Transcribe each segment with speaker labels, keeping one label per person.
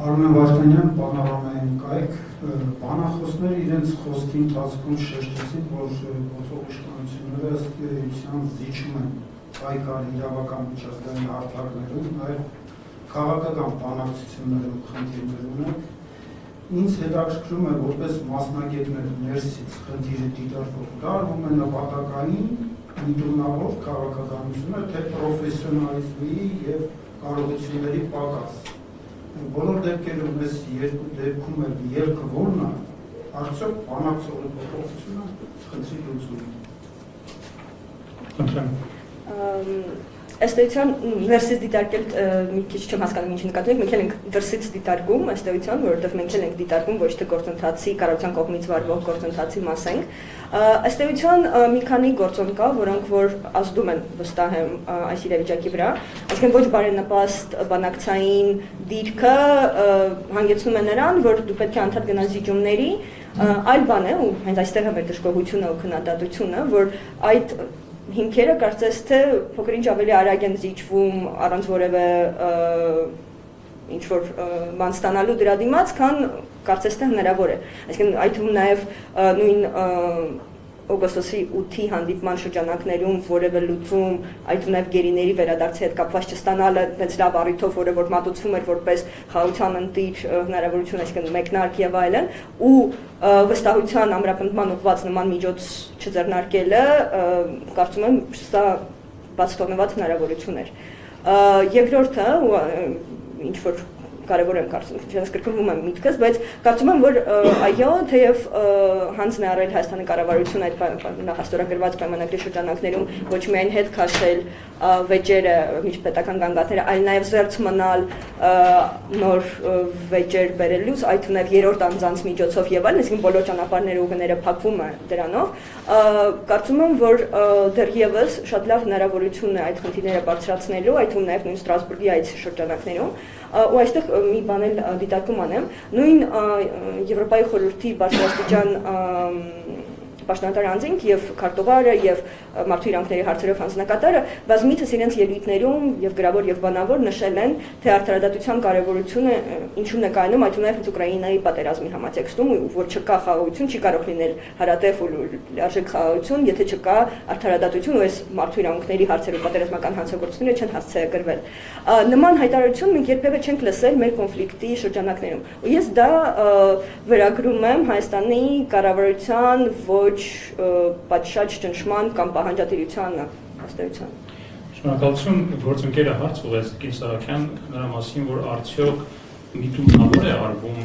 Speaker 1: Արմեն Վարդանյան, Պանորամային կայք, բանախոսները իրենց խոսքի ընթացքում շեշտեցին, որ գործող իշխանությունները ըստ էության զիջում են պայքարի իրավական միջազգային հարթակներում, նաև քաղաքական բանակցություններում խնդիրներ ունեն։ Ինձ հետաքրքրում է, որպես մասնագետներ ներսից խնդիրը դիտարկող, դա արվում է նպատակային, միտումնավոր քաղաքականությունը, թե պրոֆեսիոնալիզմի և կարողությունների պակաս։ Բոլոր դեպքերում այս երկու դեպքում էլ ելքը որն է, արդյոք բանակցողի փոփոխությունը խնդրի լուծումը։
Speaker 2: Խնդրեմ։ Ըստ էության ներսից դիտարկել մի քիչ չեմ հասկանում ինչ նկատում եք, մենք էլ ենք դրսից դիտարկում, ըստ էության, որովհետև մենք էլ ենք դիտարկում ոչ թե գործընթացի կառավարության կողմից վարվող գործընթացի մաս ենք։ Ըստ էության մի քանի գործոն կա, որոնք որ ազդում են վստահ եմ այս իրավիճակի վրա, այսինքն ոչ բարենպաստ բանակցային դիրքը հանգեցնում է նրան, որ դու պետք է անդադար գնաս զիջումների, այլ բան է ու հենց այստեղ է մեր դժգոհությունը ու քննադատությունը, որ այդ հիմքերը կարծես թե փոքր-ինչ ավելի արագ են զիջվում առանց որևէ ինչ-որ բան ստանալու դրա դիմաց, քան կարծես թե հնարավոր է։ Այսինքն այդ թվում նաև նույն օգոստոսի 8-ի հանդիպման շրջանակներում որևէ լուծում, այդ նաև գերիների վերադարձի հետ կապված չստանալը մեծ լավ առիթով, որը որ մատուցվում էր որպես խաղաղության ընտիր հնարավորություն, այսինքն մեկնարկ եւ այլն, ու վստահության ամրապնդման ուղղված նման միջոց չձեռնարկելը, կարծում եմ, սա բաց թողնված հնարավորություն էր։ Երկրորդը, ինչ որ կարևոր եմ կարծում, չհասկրկվում եմ միտքս, բայց կարծում եմ, որ այո, թեև հանձն է առել Հայաստանի կառավարությունը այդ նախաստորագրված պայմանագրի շրջանակներում ոչ միայն հետ քաշել վեճերը, միջպետական գանգատները, այլ նաև զերծ մնալ նոր վեճեր բերելուց, այդ նաև երրորդ անձանց միջոցով եւ այլն, այսինքն բոլոր ճանապարհները ու գները փակվում է դրանով, կարծում եմ, որ դեռևս շատ լավ հնարավորություն է այդ խնդիրները բարձրացնելու, այդ թվում նաև նույն Ստրասբուրգի այդ շրջանակներում, ու այստեղ մի բան էլ դիտարկում անեմ, նույն Եվրոպայի խորհրդի բարձրաստիճան պաշտոնատար անձինք եւ քարտուղարը եւ մարդու իրավունքների հարցերով հանձնակատարը բազմիցս իրենց ելույթներում եւ գրավոր եւ բանավոր նշել են, թե արդարադատության կարեւորությունը ինչու նկայանում այդ ունեւ Ուկրաինայի պատերազմի համատեքստում, որ չկա խաղաղություն, չի կարող լինել հարատև ու լիարժեք խաղաղություն, եթե չկա արդարադատություն ու այս մարդու իրավունքների հարցերով պատերազմական հանցագործությունները չեն հասցեագրվել։ Նման հայտարարություն մենք երբևէ չենք լսել մեր կոնֆլիկտի շրջանակներում։ Ու ես դա վերագրում եմ Հայաստանի կառավարության ոչ պատշաճ ճնշման կամ պահանջատիրությանը ըստ էության։
Speaker 3: Շնորհակալություն, գործընկերը հարց ուղղեց Տիկին Սահակյան նրա մասին, որ արդյոք միտումնավոր է արվում,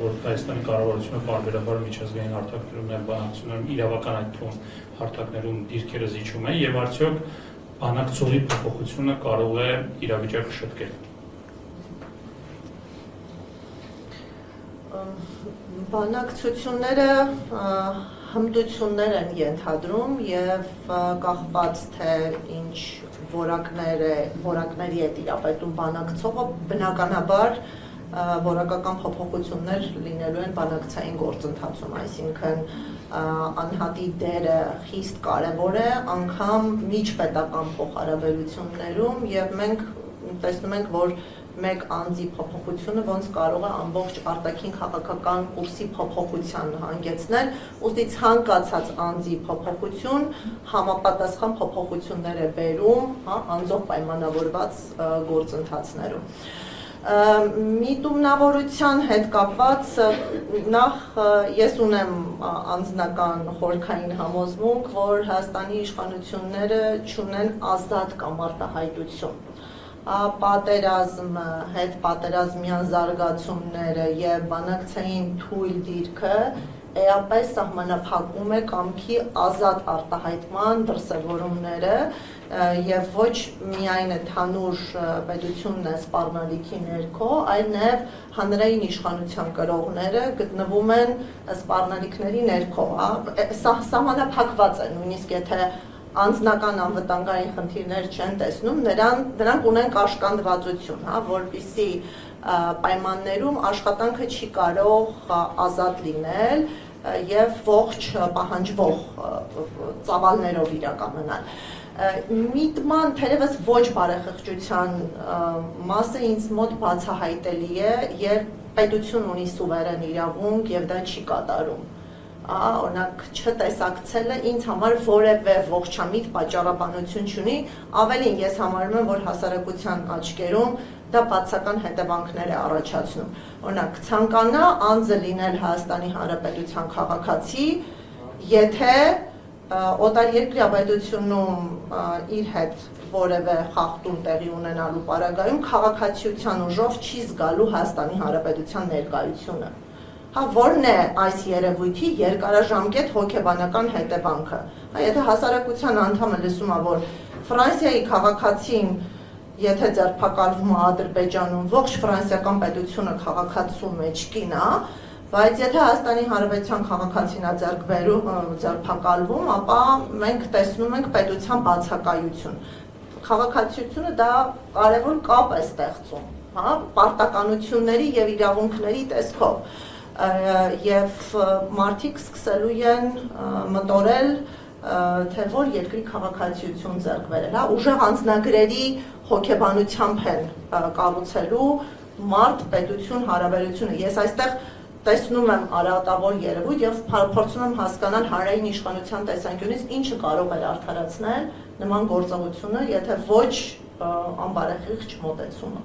Speaker 3: որ Հայաստանի կառավարությունը պարբերաբար միջազգային հարթակներում եւ բանակցություններում իրավական այդ թվում հարթակներում դիրքերը զիջում է եւ արդյոք բանակցողի փոփոխությունը կարող է իրավիճակը շտկել։
Speaker 4: Բանակցությունները հմտություններ են ենթադրում եւ կախված թե ինչ որակների է տիրապետում բանակցողը, բնականաբար որակական փոփոխություններ լինելու են բանակցային գործընթացում, այսինքն անհատի դերը խիստ կարևոր է անգամ միջպետական փոխհարաբերություններում եւ մենք տեսնում ենք, որ մեկ անձի փոփոխությունը ոնց կարող է ամբողջ արտաքին քաղաքական կուրսի փոփոխության հանգեցնել, ուստի ցանկացած անձի փոփոխություն համապատասխան փոփոխություններ է բերում, անձով պայմանավորված գործընթացներում։ Միտումնավորության հետ կապված նախ ես ունեմ անձնական խորքային համոզմունք, որ Հայաստանի իշխանությունները չունեն ազատ կամ արտահայտություն։ Պատերազմը, հետ պատերազմյան զարգացումները եւ բանակցային թույլ դիրքը էապես սահմանափակում է կամքի ազատ արտահայտման դրսևորումները եւ ոչ միայն ընդհանուր պետությունն է սպառնալիքի ներքո, այլ նաեւ հանրային իշխանության կրողները գտնվում են սպառնալիքների ներքո, սահմանափակված է, նույնիսկ եթե անձնական անվտանգային խնդիրներ չեն տեսնում, նրանք ունեն կաշկանդվածություն, որպեսզի պայմաններում աշխատանքը չի կարող ազատ լինել եւ ողջ պահանջվող ծավալներով իրականանալ։ Միտման թերևս ոչ բարեխղճության մասը ինձ մոտ բացահայտելի է, երբ պետություն ունի սուվերեն իրավունք եւ դա չի կատարում։ Օրինակ չտեսակցելը ինձ համար որևէ ողջամիտ պատճառաբանություն չունի, ավելին ես համարում եմ, որ հասարակության աչքերում դա բացական հետևանքներ է առաջացնում։ Օրինակ ցանկանա անձը լինել Հայաստանի Հանրապետության քաղաքացի, եթե օտարերկրյա պետությունում իր հետ որևէ խախտում տեղի ունենալու պարագայում քաղաքացիության ուժով չի զգալու Հայաստանի Հանրապետության ներկայությունը։ Որն է այս երևույթի երկարաժամկետ հոգեբանական հետևանքը։ Եթե հասարակության անդամը լսում է, որ Ֆրանսիայի քաղաքացին, եթե ձերբակալվում է Ադրբեջանում, ողջ ֆրանսիական պետությունը քաղաքացու մեջքին է, բայց եթե Հայաստանի Հանրապետության քաղաքացին է ձերբակալվում, ապա մենք տեսնում ենք պետության բացակայություն։ Քաղաքացիությունը դա կարևոր կապ է ստեղծում, պարտականությունների եւ իրավունքների տեսքով։ Եվ մարդիկ սկսելու են մտորել, թե որ երկրի քաղաքացիություն ձեռք բերել, ուժեղ անձնագրերի հոգեբանությամբ են կառուցելու մարդ պետություն հարաբերությունը։ Ես այստեղ տեսնում եմ արատավոր երևույթ եւ փորձում եմ հասկանալ հանրային իշխանության տեսանկյունից ինչը կարող է արդարացնել նման գործողությունը, եթե ոչ անբարեխիղճ մոտեցումը։